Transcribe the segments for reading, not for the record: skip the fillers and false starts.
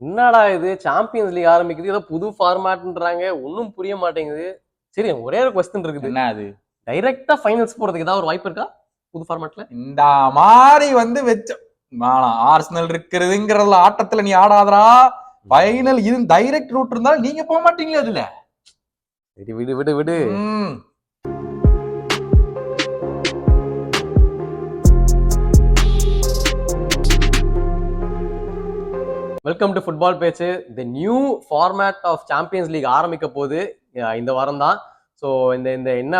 என்னடா இது champions league ஆரம்பிக்குது, ஏதோ புது ஃபார்மேட்ன்றாங்க, ஒன்னும் புரிய மாட்டேங்குது. சரி, ஒரே ஒரு கொஸ்டின் இருக்குது. என்ன அது? டைரக்டா ஃபைனல்ஸ் போறதுக்கு ஏதாவது ஒரு வாய்ப்பு இருக்கா புது ஃபார்மேட்ல? இந்த மாதிரி வச்ச ஆர்சனல் இருக்கிறதுங்கிறதுல ஆட்டத்துல நீ ஆடாதரா. ஃபைனல் இது டைரக்ட் ரூட் இருந்தாலும் நீங்க போக மாட்டீங்களே அதுல. சரி, விடு விடு விடு. வெல்கம் டு ஃபுட்பால் பேச்சு. The new format of Champions League ஆரம்பிக்க போது இந்த வாரம் தான். ஸோ இந்த என்ன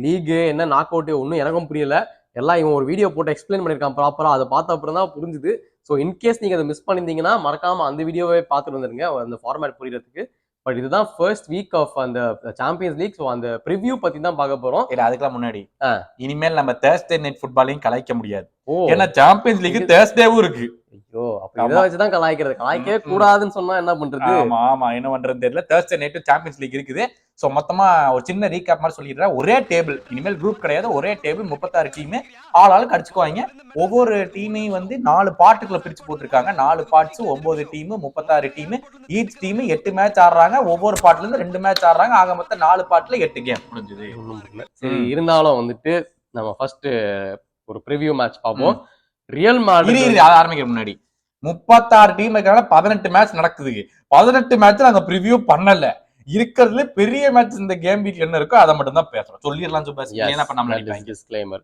லீகு என்ன நாக் அவுட் ஒன்றும் எனக்கும் புரியல. எல்லாம் இவன் ஒரு வீடியோ போட்டு எக்ஸ்பிளைன் பண்ணியிருக்கான் ப்ராப்பராக. அதை பார்த்த அப்புறம் தான் புரிஞ்சுது. ஸோ இன்கேஸ் நீங்கள் அதை மிஸ் பண்ணியிருந்தீங்கன்னா மறக்காம அந்த வீடியோவே பார்த்துட்டு வந்துருங்க அந்த ஃபார்மேட் புரியறதுக்கு. பட் இதுதான் ஃபர்ஸ்ட் வீக் ஆஃப் அந்த சாம்பியன்ஸ் லீக். ஸோ அந்த ப்ரிவியூ பத்தி தான் பார்க்க போறோம். அதுக்கெல்லாம் முன்னாடி இனிமேல் நம்ம தேர்ஸ்டே நைட் ஃபுட்பாலையும் கலாய்க்க முடியாது. ஏன்னா சாம்பியன்ஸ் லீக் தேர்ஸ்டேவும் இருக்கு. ஐயோ, அப்ப இதை வச்சுதான் கலாய்க்கவே கூடாதுன்னு சொன்னா என்ன பண்றது? ஆமா என்ன பண்றது தெரியல. தேர்ஸ்டே நைட் சாம்பியன்ஸ் லீக் இருக்குது. சோ மொத்தமா ஒரு சின்ன ரீகேப் மாதிரி சொல்லிடுறேன். ஒரே டேபிள், இனிமேல் குரூப் கிடையாது, ஒரே டேபிள், 36 டீம், ஆளாளுக்கு அடிச்சுக்குவாங்க. ஒவ்வொரு டீமையும் வந்து 4 பார்ட்டுக்குள்ள பிரிச்சு போட்டிருக்காங்க. 4 parts, 9 team, 36 team. Each team 8 match ஆடுறாங்க. ஒவ்வொரு பார்ட்ல இருந்து 2 மேட்ச் ஆடுறாங்க. ஆக மொத்தம் 4 பார்ட்ல 8 கேம் முடிஞ்சது. சரி, இருந்தாலும் வந்துட்டு நம்ம ஃபர்ஸ்ட் ஒரு ப்ரிவியூ மேட்ச் பார்ப்போம். ரியல் மேட்ரிட் ஆரம்பிக்கிற முன்னாடி 36 டீம் இருக்காங்க, 18 மேட்ச் நடக்குது. 18 மேட்ச் நாங்க ப்ரிவியூ பண்ணல. இருக்கிறதுல பெரிய மேட்ச் இந்த கேம் வீக்ல என்ன இருக்கோ அதை மட்டும் தான் பேசுறோம். சொல்லிடலாம் டிஸ்க்ளைமர்.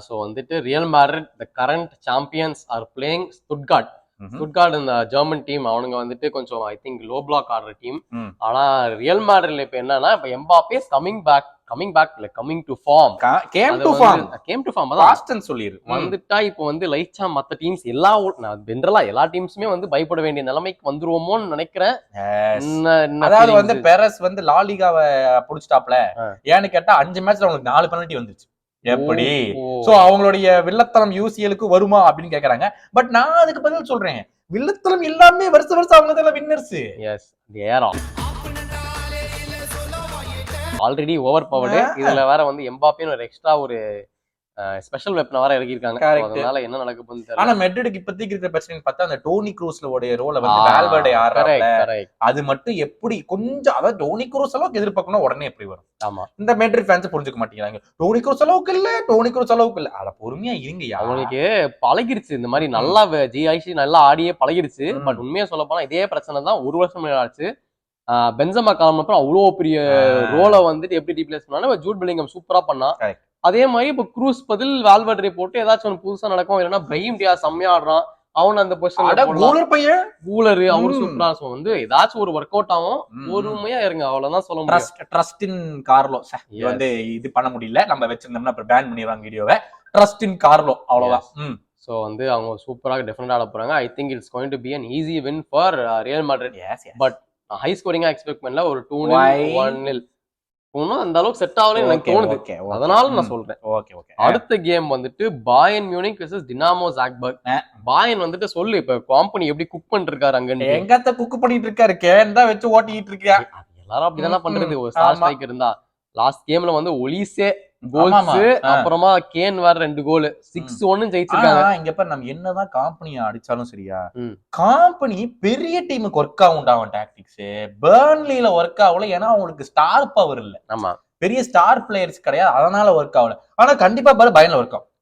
சோ வந்துட்டு Real Madrid the current champions are playing Stuttgart. Stuttgart இந்த ஜெர்மன் டீம். அவனுங்க வந்துட்டு கொஞ்சம் ஐ திங்க் லோ பிளாக் ஆடுற டீம். ஆனா ரியல் மேட்ரிட்ல இப்ப என்னன்னா, இப்ப எம்பாப்பே கமிங் பேக் இல்ல coming to form. Came to form அதான் சொல்லிரு வந்துட்டா. இப்போ வந்து லைட்டா மத்த டீம்ஸ் எல்லா ஜெனரலா எல்லா டீம்ஸுமே வந்து பயப்பட வேண்டிய நிலைமைக்கு வந்துருவோமோன்னு நினைக்கிறேன். அதாவது வந்து பெரஸ் வந்து லாலிகாவை புடிச்சிட்டாப்ல. ஏன்னு கேட்டா 5 மேட்ச்ல அவங்களுக்கு 4 பெனல்டி வந்துச்சு. எப்படி? சோ அவங்களுடைய வில்லத்தனம் யூசிஎலுக்கு வருமா அப்படின்னு கேக்குறாங்க. பட் நான் அதுக்கு பதில் சொல்றேன், வில்லத்தனம் எல்லாமே வருஷம் அவங்க தான் winners. Yes, they are already overpowered. இதுல வேற வந்து எம்பாப்பேன்னு ஒரு எக்ஸ்ட்ரா ஒரு ஸ்பெஷல் வெப்பன் வேற இறக்கிருக்காங்க. அதனால என்ன நடக்க போகுது தெரியல. ஆனா மெட்ரிடுக்கு இப்போதைக்கு இருக்கிற பிரச்சனை பார்த்தா அந்த டோனி க்ரூஸ்ல உடைய ரோலை வந்து வால்வர்டே ஆடுறாங்க. அது மட்டும் எப்படி கொஞ்சம், அதாவது டோனி க்ரூஸ் அளவுக்கு எதிர்பார்க்கணும் உடனே எப்படி வரும்? ஆமா, இந்த மெட்ரிட் ஃபேன்ஸ் புரிஞ்சுக்க மாட்டேங்கிறாங்க. டோனி க்ரூஸ் அளவுக்கு இல்ல. அட பொறுமையா இருங்க. அவங்களுக்கு பழகிருச்சு இந்த மாதிரி நல்லா ஜிஐசி நல்லா ஆடியே பழகிருச்சு. பட் உண்மையா சொல்ல போனா இதே பிரச்சனை தான் ஒரு வருஷம் ஆச்சு. பென்சமா காலம் அப்புறம் அவ்வளோ பெரிய ரோலை வந்துட்டு எப்படி ரீப்ளேஸ் பண்ணாலும் ஜூட் பெல்லிங்ஹாம் சூப்பரா பண்ணா. அதே மாதிரி இப்ப க்ரூஸ் பதில் வால்வர்டே போட்டு ஏதாச்சும் ஒன்று புதுசா நடக்கும். இல்லைன்னா பிரைம் டியாஸ் செம்மையா ஆடுறான், அவன் அந்த பொசிஷன்ல பையன் கூலர் அவரு சூப்பரா. வந்து ஏதாச்சும் ஒரு ஒர்க் அவுட் ஆகும். பொறுமையா இருங்க, அவ்வளவுதான் சொல்ல முடியும். ட்ரஸ்ட் இன் கார்லோ வந்து இது பண்ண முடியல. நம்ம வச்சிருந்தோம்னா அப்புறம் பேன் பண்ணிடுவாங்க வீடியோவை. ட்ரஸ்ட் இன் கார்லோ அவ்வளவுதான். சோ வந்து அவங்க சூப்பராக டெஃபினட்டா ஆட போறாங்க. I think it's going to be an easy win for Real Madrid. But high ஸ்கோரிங்கா எக்ஸ்பெக்ட் பண்ணல. ஒரு 2-0 1-0 ஒன்னும் அந்த அளவுக்கு செட் ஆகல எனக்கு தோணுது. அதனால நான் சொல்றேன். அடுத்த கேம் வந்துட்டு பாயர்ன் மியூனிக் வெர்சஸ் டினாமோ ஜாக்பர்க். பாயர்ன் வந்துட்டு சொல்லு இப்ப கம்பெனி எப்படி குக் பண்ணிட்டு இருக்காரு. அங்க எங்கத்த குக் பண்ணிட்டு இருக்காரு? கேன் தான் வச்சு ஓட்டிட்டு இருக்கியா? எல்லாரும் அப்படிதானே பண்றது. ஒரு ஸ்டார் ஸ்ட்ரைக்கர் இருந்தா. லாஸ்ட் கேம்ல வந்து ஒலிசே கோல்ஸ், அப்புறமா கேன் வேற 2 கோல், 6-1 ஜெயிச்சிருக்காங்க. இங்க பாரு, நம்ம என்னதான் கம்பெனியை அடிச்சாலும் சரியா, கம்பெனி பெரிய டீமுக்கு ஒர்க் ஆகும்டா. அவன் டாக்டிக்ஸ் பர்ன்லில ஒர்க் ஆகல. ஏன்னா அவங்களுக்கு ஸ்டார் பவர் இல்ல. ஆமா, பெரிய ஸ்டார் பிளேயர்ஸ் கிடையாது, அதனால ஒர்க் ஆகல. ஆனா கண்டிப்பா பாரு பயன்ல ஒர்க் ஆகும்.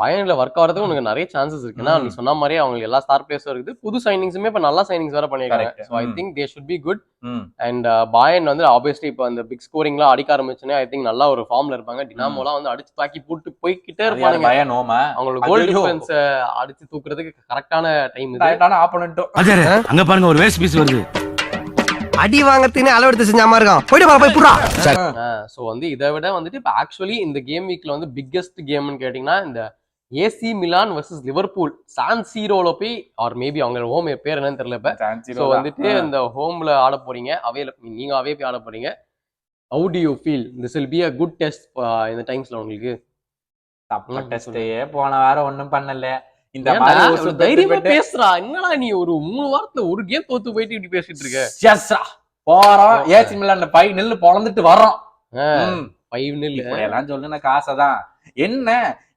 பயன்ல ஒர்க் ஆகிறதுக்கு உனக்கு நிறைய சான்சஸ் இருக்குன்னா, நீ சொன்ன மாதிரி அவங்களுக்கு எல்லா ஸ்டார் பிளேயர்ஸும் இருக்குது. புது சைனிங்ஸுமே இப்ப நல்ல சைனிங்ஸ் வேற பண்ணிருக்காங்க. So I think they should be good. And பயன் வந்து ஆப்வியஸ்லி இப்ப அந்த பிக் ஸ்கோரிங்லாம் அடிக்க ஆரம்பிச்சுன்னா ஐ திங்க் நல்ல ஒரு ஃபார்ம்ல இருப்பாங்க. டினாமோலாம் வந்து அடிச்சு தாக்கி போட்டு போய்கிட்டே இருப்பாங்க. அவங்களோட கோல் டிஃபரன்ஸ் அடிச்சு தூக்குறதுக்கு கரெக்டான டைம் இது. கரெக்டான ஆப்போனன்ட். அங்க பாருங்க ஒரு வேஸ்ட் பீஸ் வருது. அடி வாங்கறதுன்னு அளவெடுத்து செஞ்சாம இருக்கான். போய் புறா. சோ வந்து இதை விட வந்துட்டு இப்ப ஆக்சுவலி இந்த கேம் வீக்ல வந்து பிக்கெஸ்ட் கேம்னு கேட்டீங்கன்னா இந்த AC Milan versus Liverpool San சீரோல போய், ஆர் மேபி அவங்க ஹோம் பேர் என்னன்னு தெரியல இப்ப. சோ வந்துட்டு இந்த ஹோம்ல ஆட போறீங்க, அவையில நீங்க அவே போய் ஆட போறீங்க. How to you feel? This will be a good test இந்த டைம்ஸ்ல உங்களுக்கு. தப்ப டெஸ்டே போன வாரம் ஒண்ணும் பண்ணல. இந்த மாதிரி தைரியமா பேசுறா. என்னடா நீ ஒரு 3 வாரத்துல ஒரு கேம் தோத்து போயிட்டு இப்படி பேசிட்டு இருக்க? எஸ்ரா போறோம் ஏசி மிலான்ல 5-0 பொளந்துட்டு வரோம். 5-0 எல்லாம் சொல்லுன காசைதான். என்ன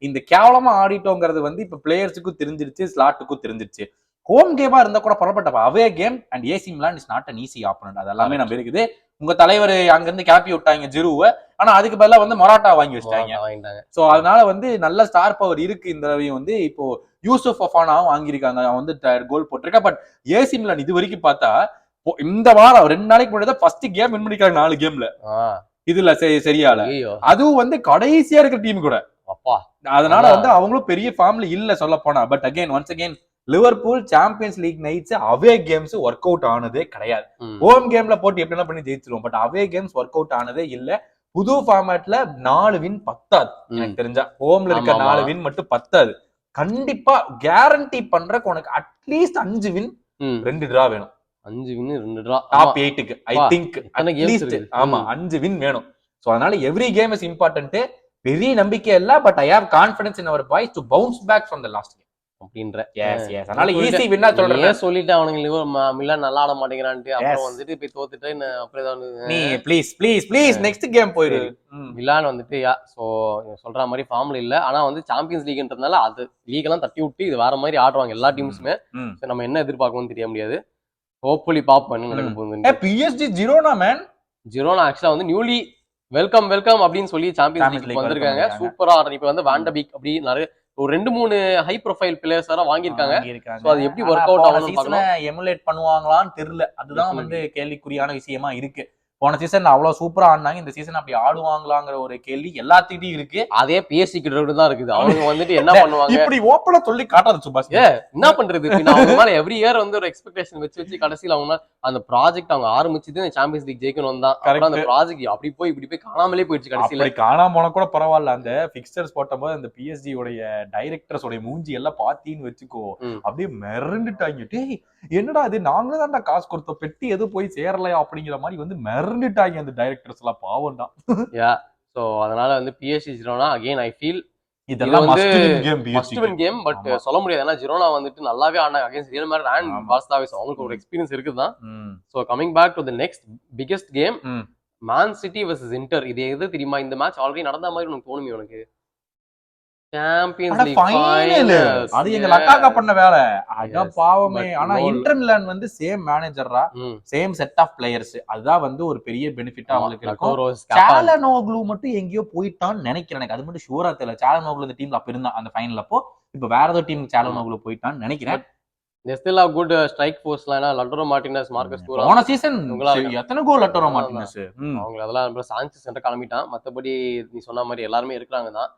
இந்த கேவலமா ஆடிட்டோங்கிறது வந்து இப்ப பிளேயர்ஸுக்கும் தெரிஞ்சிருச்சு, ஸ்லாட்டுக்கும் தெரிஞ்சிருச்சு. ஹோம் கேமா இருந்தா கூட பரவாயில்ல, away game and AC Milan is not an easy opponent. அது எல்லாமே நம்ம இருக்குது. உங்க தலைவர் அங்க இருந்து கிளப்பி விட்டாங்க ஜிருவை, ஆனா அதுக்கு பதிலா வந்து மொராட்டா வாங்கி வச்சிட்டாங்க. சோ அதனால வந்து நல்ல ஸ்டார் பவர் இருக்கு. இந்த வந்து இப்போ யூசுப் ஃபஃபானாவும் வாங்கியிருக்காங்க, அவன் வந்து கோல் போட்டிருக்கா. பட் ஏசி மிலான் இது வரைக்கும் பார்த்தா இந்த வாரம் 2 நாளைக்கு முன்னாடி ஃபர்ஸ்ட் கேம் வின் பண்ணிருக்காங்க 4 கேம்ல. இதுல சரியால அதுவும் வந்து கடைசியா இருக்கிற டீம் கூட. அதனால வந்து அவங்களும் பெரிய ஃபார்ம்ல இல்ல சொல்ல போனா. But again once again Liverpool Champions League nights away games work out ஆனதே கிடையாது. ஹோம் கேம்ல போட்டு எப்படி பண்ணி ஜெயிச்சிருவோம், but away games work out ஆனதே இல்ல. புது ஃபார்மேட்ல 4 வின் பத்தாது எனக்கு தெரிஞ்சா. ஹோம்ல இருக்க 4 வின் மட்டும் பத்தாது. கண்டிப்பா கேரண்டி பண்ற உனக்கு அட்லீஸ்ட் 5 வின் 2 டிரா வேணும். 5 வின் 2 டிரா டாப் 8க்கு ஐ திங்க் அட்லீஸ்ட். ஆமா 5 வின் வேணும். சோ அதனால எவ்ரி கேம் இஸ் இம்பார்ட்டன்ட். பெரிய நம்பிக்கை இல்ல, but I have confidence in our boys to bounce back from the last game அப்படின்ற. அதனால ஈஸி வின்னா சொல்றேன். சொல்லிட்டு அவனுங்க மிலான் நல்லா ஆட மாட்டேங்கிறான்ட்டு அப்புறம் வந்துட்டு போய் தோத்துட்டு அப்புறம் நீ ப்ளீஸ் நெக்ஸ்ட் கேம் போயிரு. மிலான் வந்துட்டு சோ சொல்ற மாதிரி ஃபார்ம்ல இல்ல, ஆனா வந்து சாம்பியன்ஸ் லீக்ன்றதுனால அது லீக் எல்லாம் தட்டி விட்டு இது வேற மாதிரி ஆடுவாங்க எல்லா டீம்ஸுமே. நம்ம என்ன எதிர்பார்க்கணும்னு தெரிய முடியாது. ஹோப்ஃபுல்லி பாப்போம் என்ன நடக்க போகுது. PSG ஜிரோனா மேன், ஜிரோனா ஆக்சுவலா வந்து நியூலி வெல்கம் அப்படின்னு சொல்லி சாம்பியன்ஸ் லீக் வந்திருக்காங்க. சூப்பரா ஆடுறாங்க. இப்ப வந்து வாண்டபிக் அப்படி நிறைய ஒரு 2-3 ஹை ப்ரொஃபைல் பிளேயர்ஸ் வேற வாங்கியிருக்காங்க. சோ அது எப்படி ஒர்க் அவுட் ஆகும்னு பார்க்கணும். எமுலேட் பண்ணுவாங்களான்னு தெரியல. அதுதான் வந்து கேள்விக்குறியான விஷயமா இருக்கு. போன சீசன் அவ்வளவு சூப்பரா ஆடினாங்க, இந்த சீசன் அப்படி ஆடுவாங்களாங்கிற ஒரு கேள்வி எல்லாத்திட்டையும் இருக்கு. அதே PSG கிட்ட தான் இருக்குது. அவங்க வந்துட்டு என்ன பண்ணுவாங்க இப்படி ஓப்பனா சொல்லி காட்டாது சுபாஷ். என்ன பண்றது, அவங்க மேல எவ்ரி இயர் வந்து ஒரு எக்ஸ்பெக்டேஷன் வச்சு கடைசியில அவங்க அந்த ப்ராஜெக்ட் அவங்க ஆரம்பிச்சது சாம்பியன்ஸ் லீக் ஜெயிக்கணும் தான். அந்த ப்ராஜெக்ட் அப்படி போய் இப்படி போய் காணாமலே போயிடுச்சு. கடைசியில காணாம போன கூட பரவாயில்ல. அந்த பிக்சர்ஸ் போட்டபோது அந்த PSG உடைய டைரக்டர்ஸ் உடைய மூஞ்சி எல்லாம் பாத்தீன்னு வச்சுக்கோ, அப்படியே மிரண்டுட்டாங்க. டேய் என்னடா இது, நாங்களும் தான்டா காசு கொடுத்தோம், பெட்டி எதுவும் போய் சேரலையா அப்படிங்கிற மாதிரி வந்து மிரண்டுட்டாங்க அந்த டைரக்டர்ஸ் எல்லாம். பாவம் தான். சோ அதனால வந்து PSG Girona again I feel இதெல்லாம் மஸ்ட் வின் கேம். பட் சொல்ல முடியாது, ஏன்னா ஜிரோனா வந்துட்டு நல்லாவே ஆனாங்க அகைன்ஸ்ட் ரியல் மேட்ரிட் அண்ட் பார்சாவே. அவங்களுக்கு ஒரு எக்ஸ்பீரியன்ஸ் இருக்குதான். So coming back to the next biggest game, Man City versus Inter. இது எது தெரியுமா? இந்த மேட்ச் ஆல்ரெடி நடந்த மாதிரி உனக்கு தோணுமே உனக்கு? Champions League final. அது எங்க லக்காக்கா பண்ண வேலை. அட பாவமே. ஆனா இன்டர் மிலான் வந்து சேம் மேனேஜர்ரா, சேம் செட் ஆஃப் பிளேயர்ஸ். அதுதான் வந்து ஒரு பெரிய பெனிஃபிட்டா அவங்களுக்கு இருக்கும். சாலனோக்லு மட்டும் எங்கேயோ போயிட்டான்னு நினைக்கிறேன். எனக்கு அது மட்டும் ஷூரா தெரியல. சாலனோக்லு இந்த டீம்ல அப்ப இருந்தா அந்த ஃபைனல் அப்போ. இப்ப வேற ஏதோ டீம் சாலனோக்லு போயிட்டான்னு நினைக்கிறேன். They still have good strike force line. Lautaro Martinez, Marcus Thuram. போன சீசன் எத்தனை கோல் லட்டோரோ மார்டினஸ். அவங்க அதெல்லாம் சாnchez என்ற கிளம்பிட்டான். மத்தபடி நீ சொன்ன மாதிரி எல்லாரும் இருக்காங்க தான்.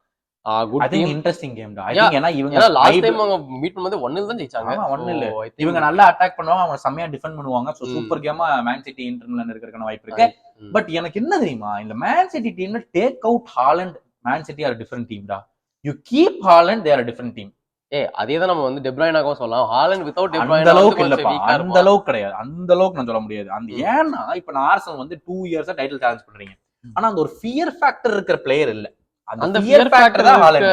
குட் டீம், இன்ட்ரஸ்டிங் கேம் டா. ஐ திங்க் ஏனா இவங்க லாஸ்ட் டைம் அவங்க மீட் பண்ணும்போது 1-0 தான் ஜெயிச்சாங்க. 1-0. இவங்க நல்லா அட்டாக் பண்ணுவாங்க, அவங்க செமையா டிஃபெண்ட் பண்ணுவாங்க. சோ சூப்பர் கேமா மேன் சிட்டி இன்டர் மிலான் இருக்கறதுக்கான வாய்ப்பு இருக்கு. பட் எனக்கு என்ன தெரியுமா, இந்த மேன் சிட்டி டீம்ல take out Haaland, Man City are different team டா. You keep Haaland, they are different team. அதேதான் நம்ம வந்து டெப்ராய்னாக்கும் சொல்லலாம். ஹாலண்ட் வித்அவுட் டெப்ராய்னா அந்த அளவுக்கு இல்லப்பா, அந்த அளவுக்கு கிடையாது. அந்த அளவுக்கு நான் சொல்ல முடியாது. அந்த ஏன்னா இப்ப நான் ஆர்சனல் வந்து 2 இயர்ஸா டைட்டில் சேலஞ்ச் பண்றீங்க, ஆனா அந்த ஒரு ஃபியர் ஃபேக்டர் இருக்கிற பிளேயர் இல்ல. அந்த ஃபியர் ஃபேக்டர் தான் ஹாலண்ட்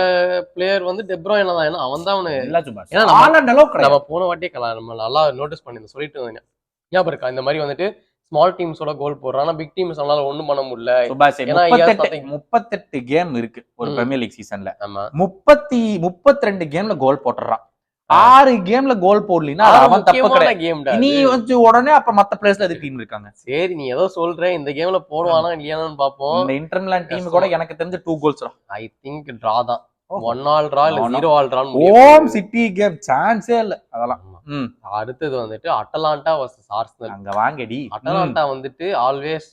பிளேயர் வந்து டெப்ராய்னா தான். ஏன்னா அவன் தான் இல்ல சுபாஷ். ஏன்னா ஹாலண்ட் அளவுக்கு கிடையாது. நம்ம போன வாட்டியே நம்ம நல்லா நோட்டீஸ் பண்ணி சொல்லிட்டு வந்தேன். ஞாபகம் இருக்கா? இந்த மாதிரி வந்துட்டு ஸ்மால் டீம்ஸோட கோல் போடுறான், ஆனா பிக் டீம்ஸ் நம்மளால ஒண்ணும் பண்ண முடியல. 38 கேம் இருக்கு ஒரு பிரீமியர் லீக் சீசன்ல. 32 கேம்ல கோல் போட்டுறான். 6 கேம்ல கோல் போடலினா அவன் தப்பு கிடையாது. நீ வந்து உடனே அப்ப மத்த பிளேயர்ஸ்ல எது டீம் இருக்காங்க. சரி நீ ஏதோ சொல்ற, இந்த கேம்ல போடுவானா இல்லையான்னு பாப்போம். இந்த இன்டர் மிலான் டீம் கூட எனக்கு தெரிஞ்ச 2 கோல்ஸ். ஐ திங்க் டிரா தான். 1-1 டிரா இல்ல 0-1 டிரா. ஹோம் சிட்டி கேம் சான்ஸே இல்ல அதெல்லாம். அடுத்தது வந்துட்டு அட்டலாண்டா வர்சஸ் ஆர்சனல். அங்க வாங்கடி. அட்டலாண்டா வந்துட்டு ஆல்வேஸ்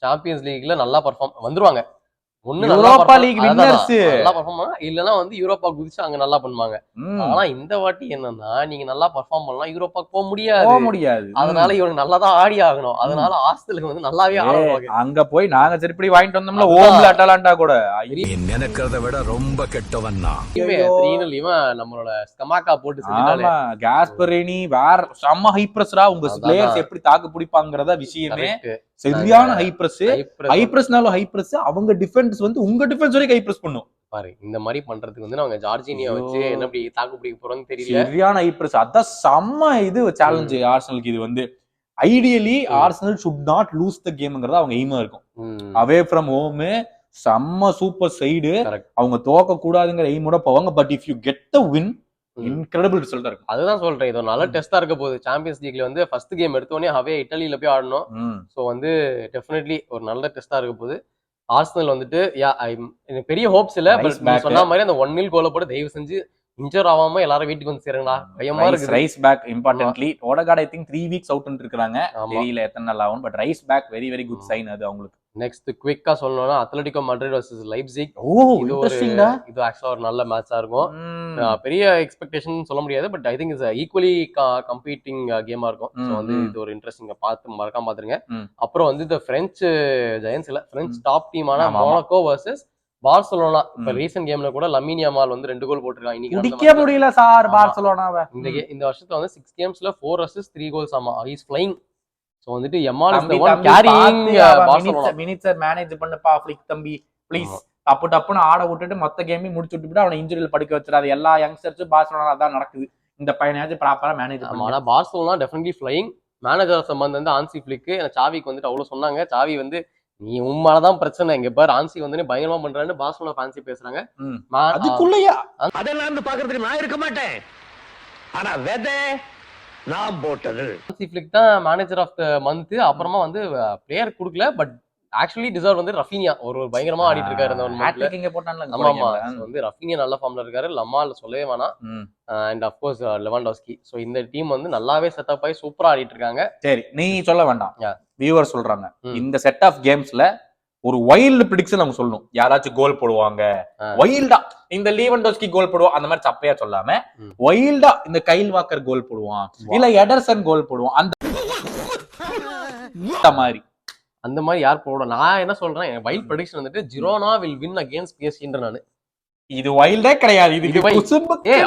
சாம்பியன்ஸ் லீக்ல நல்லா பெர்ஃபார்ம் வந்துருவாங்க. ஒண்ணு யூரோப்பா லீக் வின்னர்ஸ் நல்லா பெர்ஃபார்ம் பண்ணா, இல்லனா வந்து யூரோப்பா குதிச்சு அங்க நல்லா பண்ணுவாங்க. ஆனா இந்த வாட்டி என்னன்னா, நீங்க நல்லா பெர்ஃபார்ம் பண்ணலாம், யூரோப்பாக்கு போக முடியாது. அதனால இவங்க நல்லா தான் ஆடி ஆகணும். அதனால ஆர்சனலுக்கு வந்து நல்லாவே ஆடுவாங்க. அங்க போய் நாங்க செருப்படி வாங்கிட்டு வந்தோம்ல ஹோம்ல அட்டலாண்டா கூட. நினைக்கிறத விட ரொம்ப கெட்டவன்னா இவன் நம்மளோட ஸ்கமாக்கா போட்டு செஞ்சுட்டாலே. ஆமா காஸ்பரினி வேற செம்ம ஹைப்ரஸ்ரா. உங்க பிளேயர்ஸ் எப்படி தாக்கு பிடிப்பாங்கறத விஷயமே சரியான ஹைப்ரஸ்னாலும் ஹைப்ரஸ். அவங்க டிஃபென்ஸ் வந்து உங்க டிஃபென்ஸ் வரைக்கும் ஹைப்ரஸ் பண்ணும் பாரு. இந்த மாதிரி பண்றதுக்கு வந்து அவங்க ஜார்ஜினியா வச்சு என்ன அப்படி தாக்கு பிடிக்க போறோம்னு தெரியல. சரியான ஹைப்ரஸ். அதான் செம்ம இது சேலஞ்ச் ஆர்சனலுக்கு. இது வந்து ideally Arsenal should not lose the கேம்ங்கறது அவங்க எய்மா இருக்கும். அவே ஃப்ரம் ஹோம் செம்ம சூப்பர் சைடு, அவங்க தோக்க கூடாதுங்கிற எய்மோட போவாங்க. But if you get the win, incredible result இருக்கும். அதுதான் சொல்றேன், இது ஒரு நல்ல டெஸ்டா இருக்க போகுது. சாம்பியன்ஸ் லீக்ல வந்து ஃபர்ஸ்ட் கேம் எடுத்தோடனே அவே இட்டாலியில போய் ஆடணும். ஸோ வந்து டெஃபினெட்லி ஒரு நல்ல டெஸ்டா இருக்க போகுது. ஆர்சனல் வந்துட்டு எனக்கு பெரிய ஹோப்ஸ் இல்ல, பட் நீ சொன்ன மாதிரி அந்த 1-0 கோலை போட்டு தயவு செஞ்சு இன்ஜூர் ஆகாம எல்லாரும் வீட்டுக்கு வந்து சேருங்களா, பயமா இருக்கு. Rice back importantly. Odegaard I think 3 weeks out இருக்காங்க, தெரியல எத்தனை நாள் ஆகும். But Rice back very very good sign அது அவங்களுக்கு. நெக்ஸ்ட் குவிக்கா சொல்லணும்னா அத்லெட்டிகோ மட்ரிட் வர்சஸ் லைப்சிக். இது ஆக்சுவலா ஒரு நல்ல மேட்சா இருக்கும். பெரிய எக்ஸ்பெக்டேஷன் சொல்ல முடியாது, but I think it's equally competing கேமா இருக்கும். ஸோ வந்து இது ஒரு இன்ட்ரெஸ்டிங், பார்த்து மறக்காம பாத்துருங்க. அப்புறம் வந்து இந்த பிரெஞ்சு ஜெயன்ஸ் இல்ல, French top டீமான Monaco versus Barcelona. இப்ப ரீசன்ட் கேம்ல கூட லமின் யமால் வந்து 2 கோல் போட்டிருக்காங்க. இன்னைக்கு முடியல சார் பார்சலோனாவை. இந்த வருஷத்துல வந்து 6 கேம்ஸ்ல 4 அசிஸ்ட் 3 கோல்ஸ். ஆமா, ஹி இஸ் ஃப்ளையிங். சோ வந்துட்டு Yamal is the one carrying Barcelona. Minutes manage பண்ணுப்பா ஃப்ளிக் தம்பி ப்ளீஸ். டப்புன்னு ஆட விட்டுட்டு மொத்த கேமையும் முடிச்சு விட்டுட்டு அவனை இன்ஜுரியில படுக்க வச்சிடாது. எல்லா யங்ஸ்டர்ஸும் பார்சலோனா அதான் நடக்குது. இந்த பையனாச்சும் ப்ராப்பரா மேனேஜ் பண்ணுவாங்க. ஆனா பார்சலோனா டெஃபினெட்லி ஃப்ளையிங். மேனேஜர் சம்பந்தம் வந்து ஆன்சி ஃப்ளிக். சாவிக்கு வந்துட்டு அவ்வளவு சொன்னாங்க. சாவி வந்து நீ உண்மைதான் பிரச்சனை, இங்க பாரு ஆன்சி வந்து பயங்கரமா பண்றான்னு பார்சலோனா ஃபேன்சி பேசுறாங்க. அதுக்குள்ளயா அதெல்லாம் பாக்குறதுக்கு நான் இருக்க மாட்டேன். ஆனா வெதை நான் போட்டது. ஆன்சி ஃப்ளிக் தான் மேனேஜர் ஆஃப் தி மந்த். அப்புறமா வந்து பிளேயர் கொடுக்கல, பட் ஆக்சுவலி டிசர்வ் வந்து ரஃபீனியா ஒரு பயங்கரமா ஆடிட்டு இருக்காரு அந்த ஹேட்ரிக் இங்க போட்டான்ல. ஆமா, வந்து ரஃபீனியா நல்ல ஃபார்ம்ல இருக்காரு. லமால் சொல்லவே வேணாம். And of course Lewandowski. So இந்த டீம் வந்து நல்லாவே செட்டப் ஆகி சூப்பரா ஆடிட்டு இருக்காங்க. சரி, நீ சொல்ல வேண்டாம், வியூவர் சொல்றாங்க. இந்த செட் ஆஃப் கேம்ஸ்ல ஒரு வைல்டு பிரிடிக்ஷன் அவங்க சொல்லணும். யாராச்சும் கோல் போடுவாங்க வைல்டா, இந்த லீவண்டோஸ்கி கோல் போடுவான் அந்த மாதிரி சப்பையா சொல்லாம வைல்டா இந்த கைல் வாக்கர் கோல் போடுவான், இல்ல எடர்சன் கோல் போடுவான், அந்த மாதிரி யார் போடுவோம். நான் என்ன சொல்றேன், வைல்ட் ப்ரெடிக்ஷன் வந்துட்டு ஜிரோனா வில் வின் அகைன்ஸ்ட் பிஎஸ்ஜின்ற நானு. இது வைல்டே கிடையாது. இது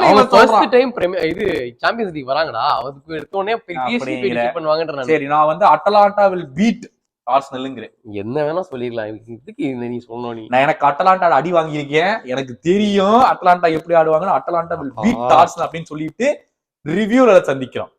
அவங்க ஃபர்ஸ்ட் டைம் இது சாம்பியன்ஸ் லீக் வராங்கடா, அதுக்கு எடுத்தோனே பிஎஸ்ஜி ப்ரெடிக்ட் பண்ணுவாங்கன்ற நான். சரி, நான் வந்து அட்டலாண்டா வில் பீட் ஆர்சனல்ங்கற என்ன வேணா சொல்லிரலாம். இதுக்கு நீ சொன்னோ நீ. நான் எனக்கு அட்டலாண்டா அடி வாங்கியிருக்கேன், எனக்கு தெரியும் அட்டலாண்டா எப்படி ஆடுவாங்கன்னு. அட்டலாண்டா வில் பீட் ஆர்சனல் அப்படின்னு சொல்லிட்டு ரிவ்யூல சந்திக்கிறோம்.